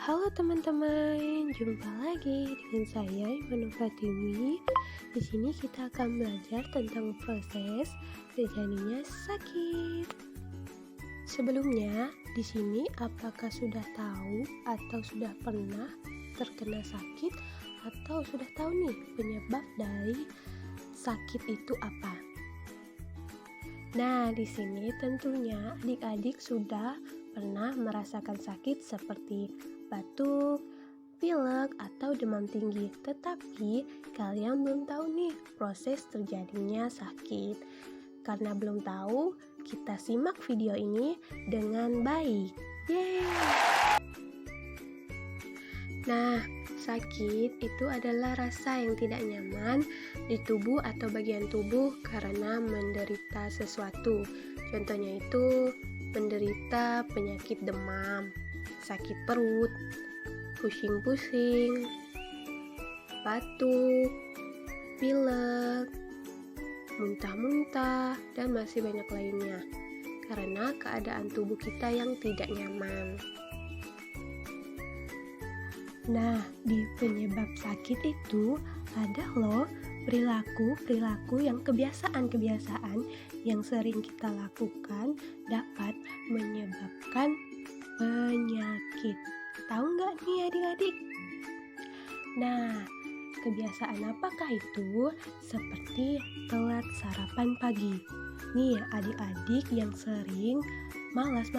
Halo teman-teman, jumpa lagi dengan saya Imanul Pratiwi. Di sini kita akan belajar tentang proses terjadinya sakit. Sebelumnya, di sini apakah sudah tahu atau sudah pernah terkena sakit atau sudah tahu nih penyebab dari sakit itu apa? Nah, di sini tentunya adik-adik sudah pernah merasakan sakit seperti batuk, pilek, atau demam tinggi. Tetapi kalian belum tahu nih proses terjadinya sakit. Karena belum tahu, kita simak video ini dengan baik. Yeay! Nah, sakit itu adalah rasa yang tidak nyaman di tubuh atau bagian tubuh karena menderita sesuatu. Contohnya itu menderita penyakit demam, sakit perut, pusing-pusing, batuk, pilek, muntah-muntah, dan masih banyak lainnya karena keadaan tubuh kita yang tidak nyaman. Nah, di penyebab sakit itu ada loh perilaku yang kebiasaan yang sering kita lakukan dapat menyebabkan penyakit. Tahu nggak nih adik-adik? Nah, kebiasaan apakah itu? Seperti telat sarapan pagi. Nih adik-adik yang sering malas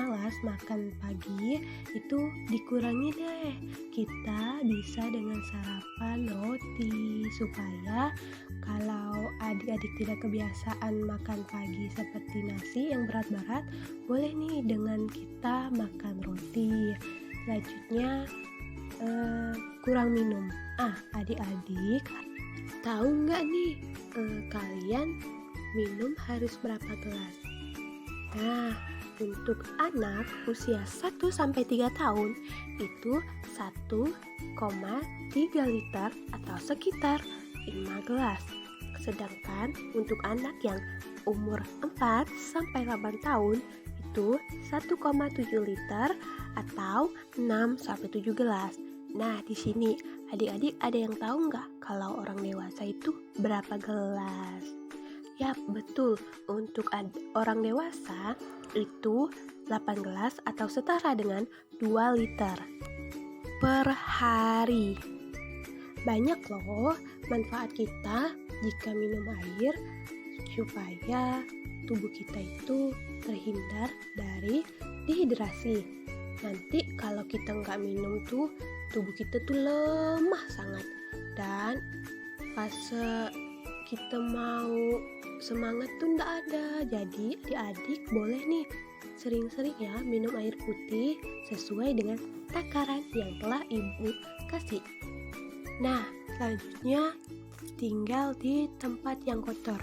makan pagi itu dikurangi deh. Kita bisa dengan sarapan roti supaya kalau adik-adik tidak kebiasaan makan pagi seperti nasi yang berat-berat, boleh nih dengan kita makan roti. Selanjutnya kurang minum. Adik-adik tahu nggak nih kalian minum harus berapa gelas? Nah, untuk anak usia 1-3 tahun itu 1,3 liter atau sekitar 5 gelas. Sedangkan untuk anak yang umur 4-8 tahun itu 1,7 liter atau 6-7 gelas. Nah, di sini adik-adik ada yang tahu nggak kalau orang dewasa itu berapa gelas? Yap, betul. Untuk orang dewasa itu 8 gelas atau setara dengan 2 liter per hari. Banyak loh manfaat kita jika minum air supaya tubuh kita itu terhindar dari dehidrasi. Nanti kalau kita nggak minum tuh tubuh kita tuh lemah sangat, dan fase kita mau semangat tuh nggak ada. Jadi adik-adik boleh nih sering-sering ya minum air putih sesuai dengan takaran yang telah ibu kasih. Nah, selanjutnya tinggal di tempat yang kotor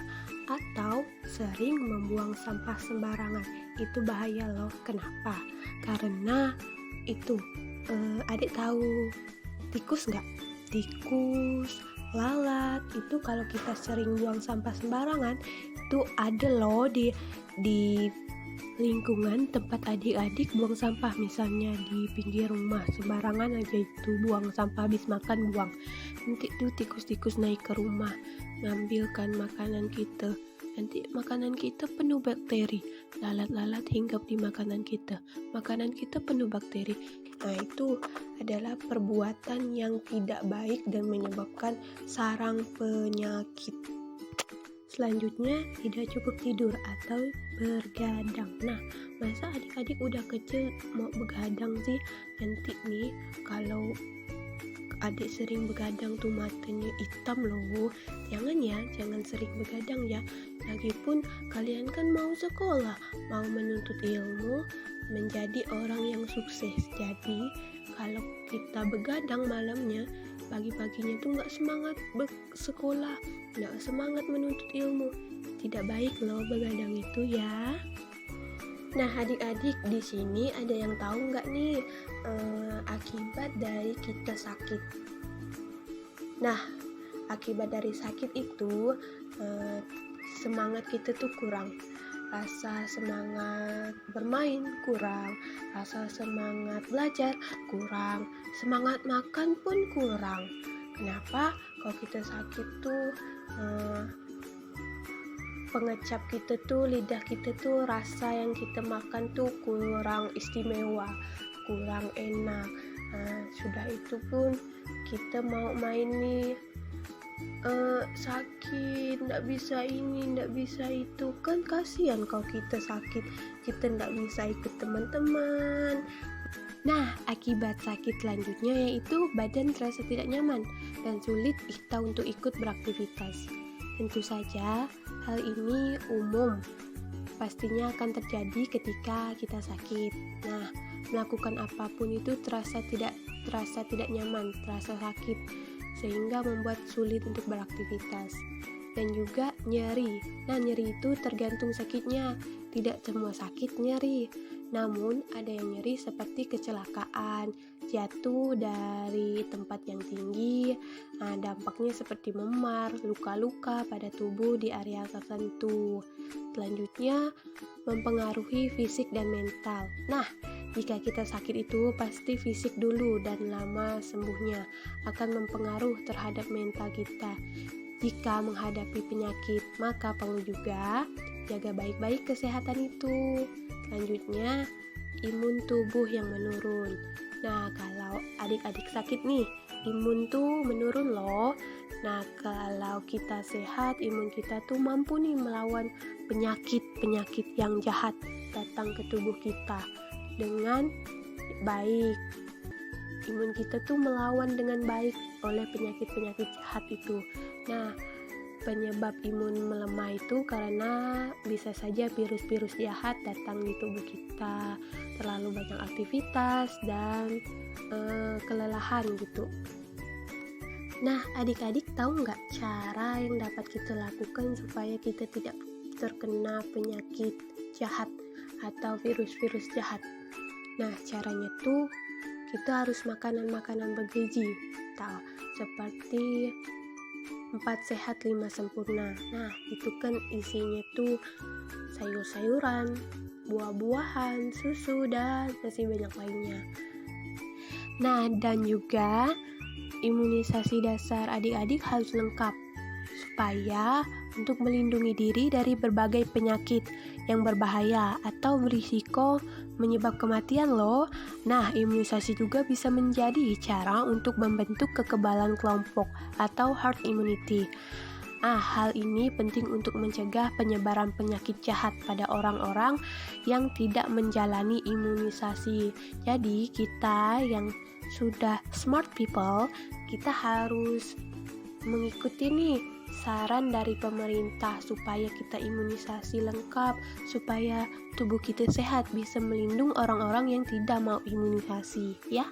atau sering membuang sampah sembarangan. Itu bahaya loh. Kenapa? Karena itu adik tahu tikus nggak? Tikus, lalat itu kalau kita sering buang sampah sembarangan itu ada loh di lingkungan tempat adik-adik buang sampah. Misalnya di pinggir rumah sembarangan aja itu buang sampah, habis makan buang. Nanti tuh tikus-tikus naik ke rumah ngambilkan makanan kita. Nanti makanan kita penuh bakteri, lalat-lalat hinggap di makanan kita penuh bakteri. Nah, itu adalah perbuatan yang tidak baik dan menyebabkan sarang penyakit. Selanjutnya, tidak cukup tidur atau bergadang. Nah, masa adik-adik udah kecil mau begadang sih? Nanti nih kalau adik sering begadang tuh matanya hitam loh. Jangan sering begadang ya. Lagipun kalian kan mau sekolah, mau menuntut ilmu, menjadi orang yang sukses. Jadi kalau kita begadang malamnya, pagi-paginya tuh nggak semangat sekolah, nggak semangat menuntut ilmu. Tidak baik loh begadang itu ya. Nah, adik-adik di sini ada yang tahu nggak nih akibat dari kita sakit? Nah, akibat dari sakit itu semangat kita tuh kurang. rasa semangat bermain kurang, rasa semangat belajar kurang, semangat makan pun kurang. Kenapa? Kalau kita sakit tuh pengecap kita tuh, lidah kita tuh, rasa yang kita makan tuh kurang istimewa, kurang enak. Sudah itu pun kita mau main nih, sakit, nggak bisa ini, nggak bisa itu, kan kasihan kalau kita sakit, kita nggak bisa ikut teman-teman. Nah, akibat sakit selanjutnya yaitu badan terasa tidak nyaman dan sulit kita untuk ikut beraktivitas. Tentu saja hal ini umum, pastinya akan terjadi ketika kita sakit. Nah, melakukan apapun itu terasa tidak nyaman, terasa sakit, sehingga membuat sulit untuk beraktivitas. Dan juga nyeri. Nah, nyeri itu tergantung sakitnya. Tidak semua sakit nyeri. Namun, ada yang nyeri seperti kecelakaan, jatuh dari tempat yang tinggi. Nah, dampaknya seperti memar, luka-luka pada tubuh di area tertentu. Selanjutnya, mempengaruhi fisik dan mental. Nah, jika kita sakit itu pasti fisik dulu dan lama sembuhnya akan mempengaruhi terhadap mental kita. Jika menghadapi penyakit, maka perlu juga jaga baik-baik kesehatan itu. Selanjutnya, imun tubuh yang menurun. Nah, kalau adik-adik sakit nih, imun tuh menurun loh. Nah, kalau kita sehat, imun kita tuh mampu nih melawan penyakit-penyakit yang jahat datang ke tubuh kita dengan baik. Imun kita tuh melawan dengan baik oleh penyakit-penyakit jahat itu. Nah, penyebab imun melemah itu karena bisa saja virus-virus jahat datang di tubuh kita, terlalu banyak aktivitas dan kelelahan gitu. Nah, adik-adik tahu nggak cara yang dapat kita lakukan supaya kita tidak terkena penyakit jahat atau virus-virus jahat? Nah, caranya tuh kita harus makanan-makanan bergizi, seperti 4 sehat 5 sempurna. Nah, itu kan isinya tuh sayur-sayuran, buah-buahan, susu, dan masih banyak lainnya. Nah, dan juga imunisasi dasar adik-adik harus lengkap supaya untuk melindungi diri dari berbagai penyakit yang berbahaya atau berisiko menyebab kematian loh. Nah, imunisasi juga bisa menjadi cara untuk membentuk kekebalan kelompok atau herd immunity. Hal ini penting untuk mencegah penyebaran penyakit jahat pada orang-orang yang tidak menjalani imunisasi. Jadi, kita yang sudah smart people, kita harus mengikuti nih saran dari pemerintah supaya kita imunisasi lengkap, supaya tubuh kita sehat, bisa melindungi orang-orang yang tidak mau imunisasi, ya.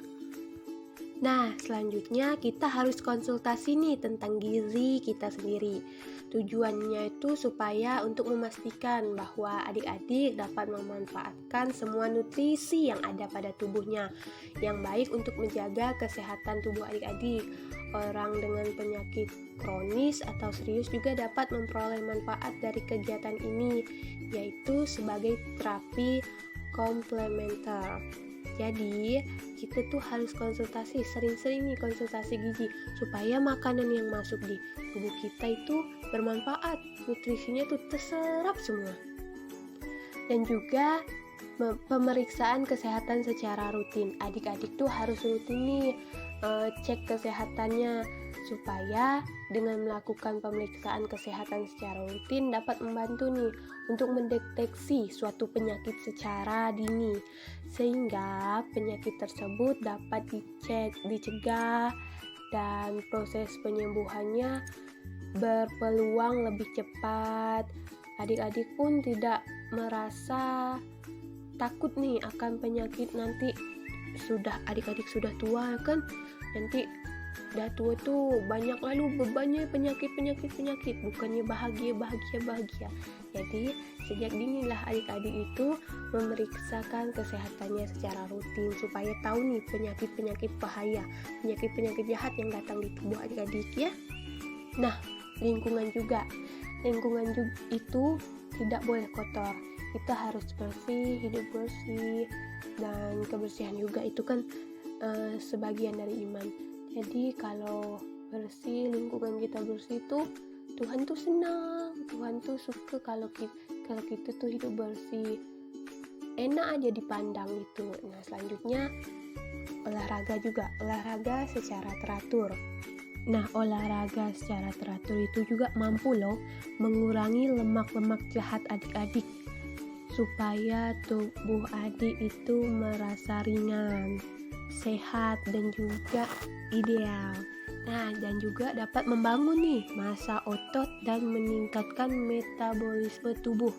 Nah, selanjutnya kita harus konsultasi nih tentang gizi kita sendiri. Tujuannya itu supaya untuk memastikan bahwa adik-adik dapat memanfaatkan semua nutrisi yang ada pada tubuhnya, yang baik untuk menjaga kesehatan tubuh adik-adik. Orang dengan penyakit kronis atau serius juga dapat memperoleh manfaat dari kegiatan ini, yaitu sebagai terapi komplementer. Jadi, kita tuh harus konsultasi, sering-sering nih konsultasi gizi, supaya makanan yang masuk di tubuh kita itu bermanfaat, nutrisinya tuh terserap semua. Dan juga pemeriksaan kesehatan secara rutin. Adik-adik tuh harus rutin nih cek kesehatannya, supaya dengan melakukan pemeriksaan kesehatan secara rutin dapat membantu nih untuk mendeteksi suatu penyakit secara dini, sehingga penyakit tersebut dapat dicegah dan proses penyembuhannya berpeluang lebih cepat. Adik-adik pun tidak merasa takut nih akan penyakit nanti. Adik-adik sudah tua kan, nanti udah tua tuh banyak lalu bebannya penyakit, bukannya bahagia. Jadi sejak dinilah adik-adik itu memeriksakan kesehatannya secara rutin supaya tahu nih penyakit bahaya, penyakit jahat yang datang di tubuh adik-adik, ya. Nah, lingkungan itu tidak boleh kotor. kita harus bersih, hidup bersih, dan kebersihan juga itu kan sebagian dari iman. Jadi kalau bersih, lingkungan kita bersih tuh Tuhan tuh senang, Tuhan tuh suka kalau kita tuh hidup bersih, enak aja dipandang itu. Nah selanjutnya olahraga secara teratur. Nah, olahraga secara teratur itu juga mampu loh mengurangi lemak-lemak jahat adik-adik supaya tubuh adik itu merasa ringan, sehat, dan juga ideal. Nah, dan juga dapat membangun nih massa otot dan meningkatkan metabolisme tubuh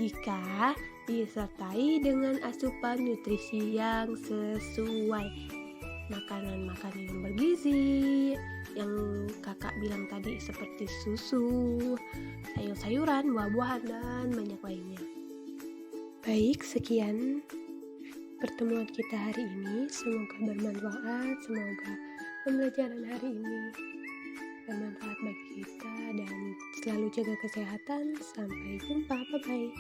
jika disertai dengan asupan nutrisi yang sesuai. Makanan-makanan yang bergizi, yang kakak bilang tadi seperti susu, sayur-sayuran, buah-buahan, dan banyak lainnya. Baik, sekian pertemuan kita hari ini. Semoga bermanfaat, semoga pembelajaran hari ini bermanfaat bagi kita dan selalu jaga kesehatan. Sampai jumpa, bye-bye.